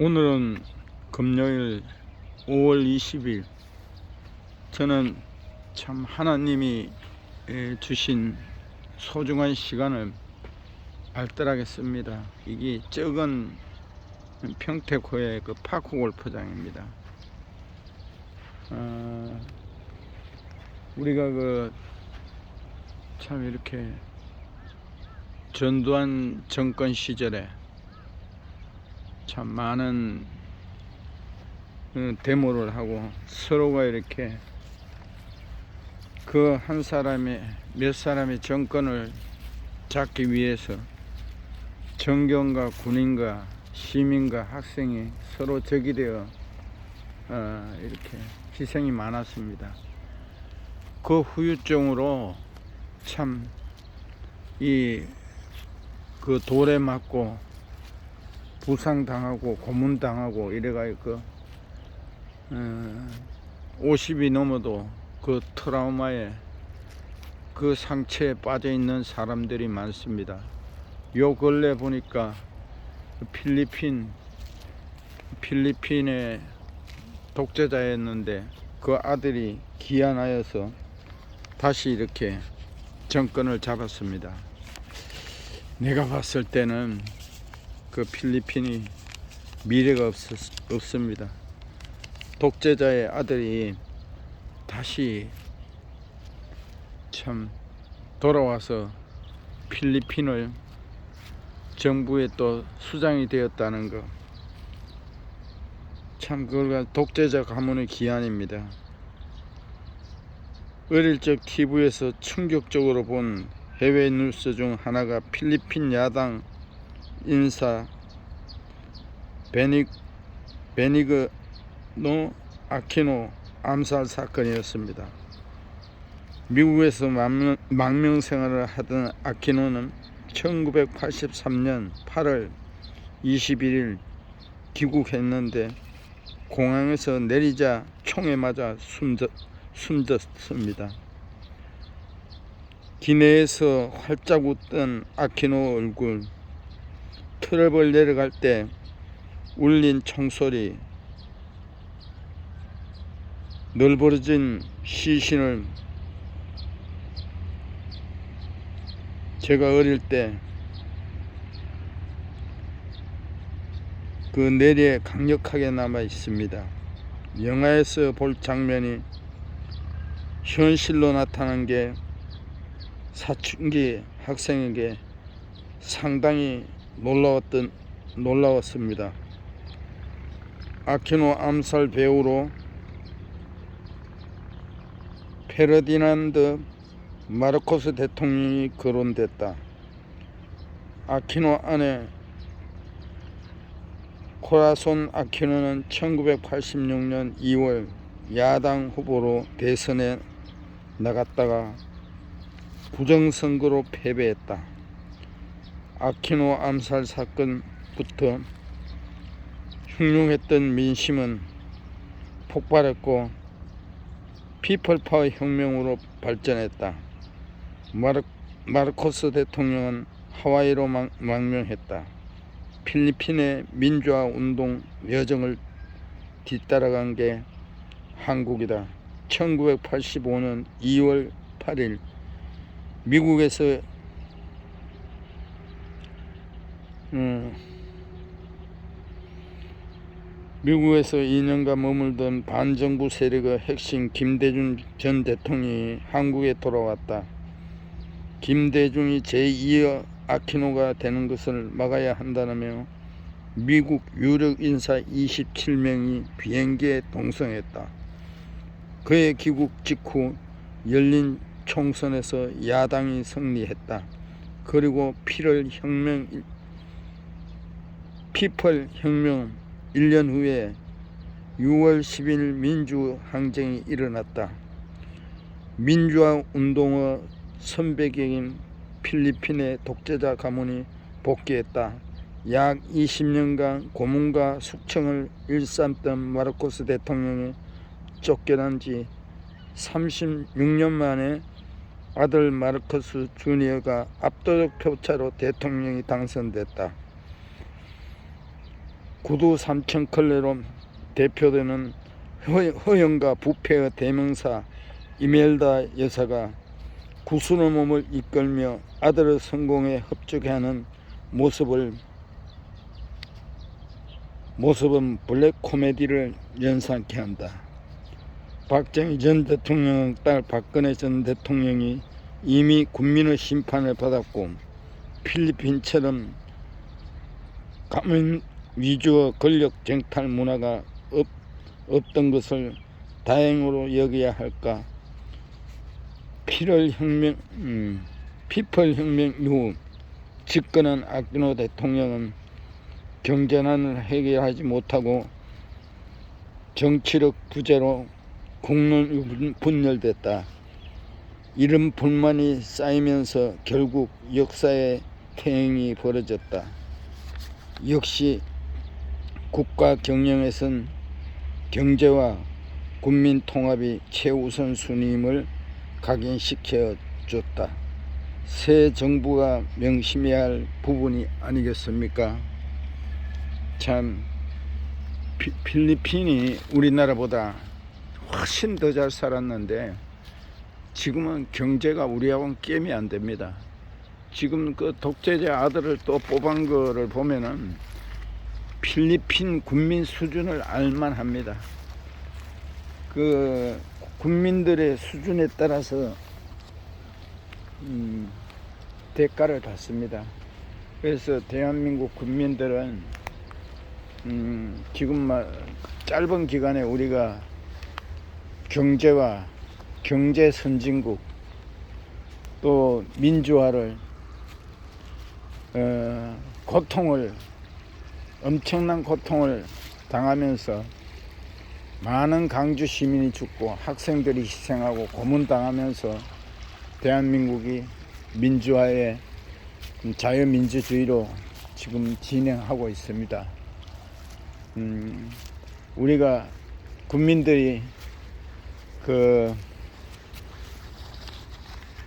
오늘은 금요일 5월 20일. 저는 참 하나님이 주신 소중한 시간을 알뜰하게 씁니다. 이게 적은 평택호의 그 파크 골프장입니다. 우리가 참 이렇게 전두환 정권 시절에 참 많은 데모를 하고 서로가 이렇게 그 한 사람의 몇 사람의 정권을 잡기 위해서 정경과 군인과 시민과 학생이 서로 적이 되어 이렇게 희생이 많았습니다. 그 후유증으로 참 그 돌에 맞고 부상당하고 고문당하고 이래가지고 50이 넘어도 그 트라우마에 그 상처에 빠져 있는 사람들이 많습니다. 요 근래 보니까 필리핀의 독재자였는데 그 아들이 귀환하여서 다시 이렇게 정권을 잡았습니다. 내가 봤을 때는 그 필리핀이 미래가 없습니다. 독재자의 아들이 다시 참 돌아와서 필리핀을 정부에 또 수장이 되었다는 거, 참 그걸 독재자 가문의 기한입니다. 어릴 적 TV에서 충격적으로 본 해외 뉴스 중 하나가 필리핀 야당 인사 베니그노 아퀴노 암살 사건이었습니다. 미국에서 망명 생활을 하던 아퀴노는 1983년 8월 21일 귀국했는데 공항에서 내리자 총에 맞아 숨졌습니다. 기내에서 활짝 웃던 아퀴노 얼굴, 트럭을 내려갈 때 울린 총소리, 널브러진 시신을 제가 어릴 때 그 내리에 강력하게 남아 있습니다. 영화에서 볼 장면이 현실로 나타난 게 사춘기 학생에게 상당히 놀라웠습니다. 아퀴노 암살 배우로 페르디난드 마르코스 대통령이 거론됐다. 아퀴노 아내 코라손 아퀴노는 1986년 2월 야당 후보로 대선에 나갔다가 부정선거로 패배했다. 아퀴노 암살 사건부터 흉흉했던 민심은 폭발했고 피플파워 혁명으로 발전했다. 마르코스 대통령은 하와이로 망명했다. 필리핀의 민주화 운동 여정을 뒤따라간 게 한국이다. 1985년 2월 8일 미국에서 2년간 머물던 반정부 세력의 핵심 김대중 전 대통령이 한국에 돌아왔다. 김대중이 제2의 아퀴노가 되는 것을 막아야 한다며 미국 유력 인사 27명이 비행기에 동승했다. 그의 귀국 직후 열린 총선에서 야당이 승리했다. 그리고 피플 혁명 1년 후에 6월 10일 민주항쟁이 일어났다. 민주화 운동의 선배격인 필리핀의 독재자 가문이 복귀했다. 약 20년간 고문과 숙청을 일삼던 마르코스 대통령이 쫓겨난 지 36년 만에 아들 마르코스 주니어가 압도적 표차로 대통령이 당선됐다. 구두 삼천컬레로 대표되는 허영과 부패의 대명사 이멜다 여사가 구순의 몸을 이끌며 아들의 성공에 협조하는 모습은 블랙 코미디를 연상케 한다. 박정희 전 대통령 딸 박근혜 전 대통령이 이미 국민의 심판을 받았고 필리핀처럼 가문 위주의 권력 쟁탈 문화가 없던 것을 다행으로 여겨야 할까. 피플 혁명 이후 집권한 아키노 대통령은 경제난을 해결하지 못하고 정치력 부재로 국론이 분열됐다. 이런 불만이 쌓이면서 결국 역사의 퇴행이 벌어졌다. 역시 국가 경영에선 경제와 국민 통합이 최우선 순위임을 각인시켜 줬다. 새 정부가 명심해야 할 부분이 아니겠습니까? 참 필리핀이 우리나라보다 훨씬 더 잘 살았는데 지금은 경제가 우리하고는 게임이 안 됩니다. 지금 그 독재자 아들을 또 뽑은 거를 보면은 필리핀 국민 수준을 알만합니다. 그 국민들의 수준에 따라서 대가를 받습니다. 그래서 대한민국 국민들은 지금 짧은 기간에 우리가 경제와 경제 선진국 또 민주화를 엄청난 고통을 당하면서 많은 강주 시민이 죽고 학생들이 희생하고 고문당하면서 대한민국이 민주화의 자유민주주의로 지금 진행하고 있습니다. 우리가 국민들이 그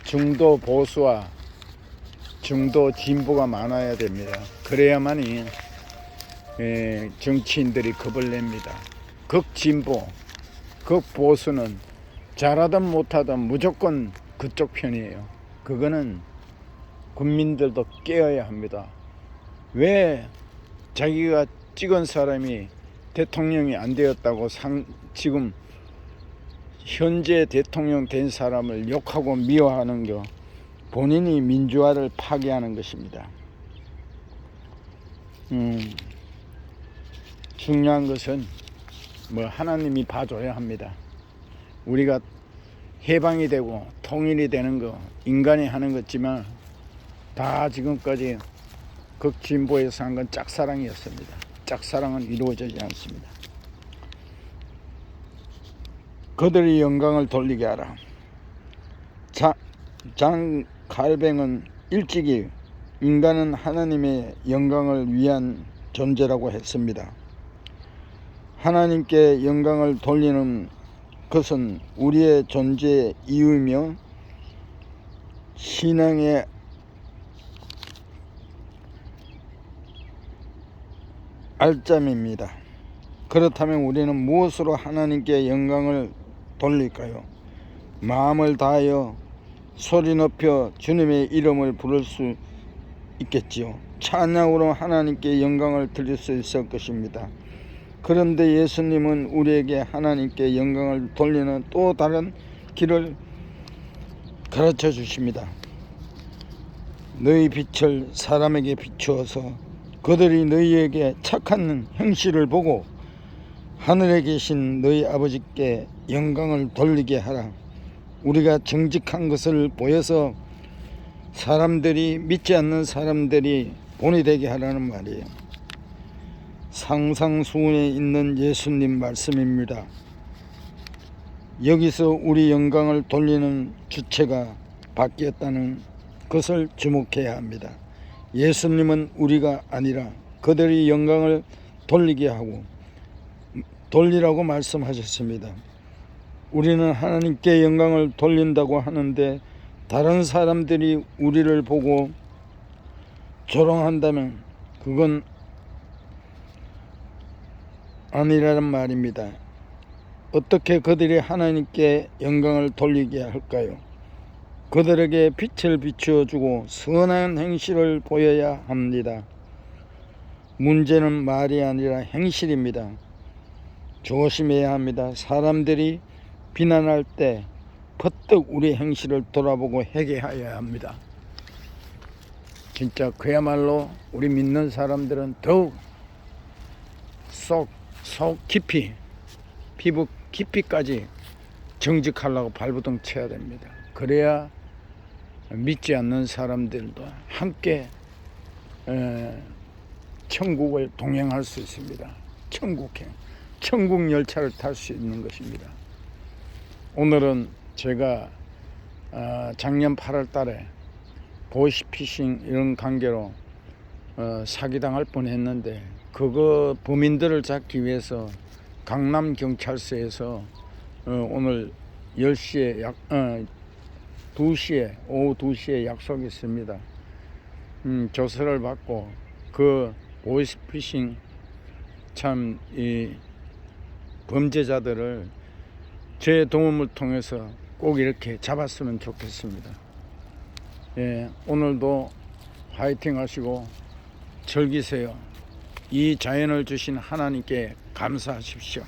중도 보수와 중도 진보가 많아야 됩니다. 그래야만이 정치인들이 겁을 냅니다. 극진보, 극보수는 잘하든 못하든 무조건 그쪽 편이에요. 그거는 국민들도 깨어야 합니다. 왜 자기가 찍은 사람이 대통령이 안 되었다고 지금 현재 대통령 된 사람을 욕하고 미워하는 거 본인이 민주화를 파괴하는 것입니다. 중요한 것은 하나님이 봐줘야 합니다. 우리가 해방이 되고 통일이 되는 거 인간이 하는 거지만 다 지금까지 극진보에서 한 건 짝사랑이었습니다. 짝사랑은 이루어지지 않습니다. 그들의 영광을 돌리게 하라. 장 칼뱅은 일찍이 인간은 하나님의 영광을 위한 존재라고 했습니다. 하나님께 영광을 돌리는 것은 우리의 존재의 이유이며 신앙의 알점입니다. 그렇다면 우리는 무엇으로 하나님께 영광을 돌릴까요? 마음을 다하여 소리 높여 주님의 이름을 부를 수 있겠지요. 찬양으로 하나님께 영광을 드릴 수 있을 것입니다. 그런데 예수님은 우리에게 하나님께 영광을 돌리는 또 다른 길을 가르쳐 주십니다. 너희 빛을 사람에게 비추어서 그들이 너희에게 착한 행실을 보고 하늘에 계신 너희 아버지께 영광을 돌리게 하라. 우리가 정직한 것을 보여서 사람들이 믿지 않는 사람들이 본이 되게 하라는 말이에요. 상상수훈에 있는 예수님 말씀입니다. 여기서 우리 영광을 돌리는 주체가 바뀌었다는 것을 주목해야 합니다. 예수님은 우리가 아니라 그들이 영광을 돌리게 하고 돌리라고 말씀하셨습니다. 우리는 하나님께 영광을 돌린다고 하는데 다른 사람들이 우리를 보고 조롱한다면 그건 아니라는 말입니다. 어떻게 그들이 하나님께 영광을 돌리게 할까요? 그들에게 빛을 비추어 주고 선한 행실을 보여야 합니다. 문제는 말이 아니라 행실입니다. 조심해야 합니다. 사람들이 비난할 때 퍼뜩 우리 행실을 돌아보고 회개해야 합니다. 진짜 그야말로 우리 믿는 사람들은 더욱 속 깊이, 피부 깊이까지 정직하려고 발버둥 쳐야 됩니다. 그래야 믿지 않는 사람들도 함께 천국을 동행할 수 있습니다. 천국 열차를 탈 수 있는 것입니다. 오늘은 제가 작년 8월 달에 보이스피싱 이런 관계로 사기당할 뻔했는데, 그거 범인들을 잡기 위해서 강남경찰서에서 오늘 10시에 오후 2시에 약속이 있습니다. 조사를 받고 그 보이스피싱 참 이 범죄자들을 제 도움을 통해서 꼭 이렇게 잡았으면 좋겠습니다. 예, 오늘도 화이팅 하시고 즐기세요. 이 자연을 주신 하나님께 감사하십시오.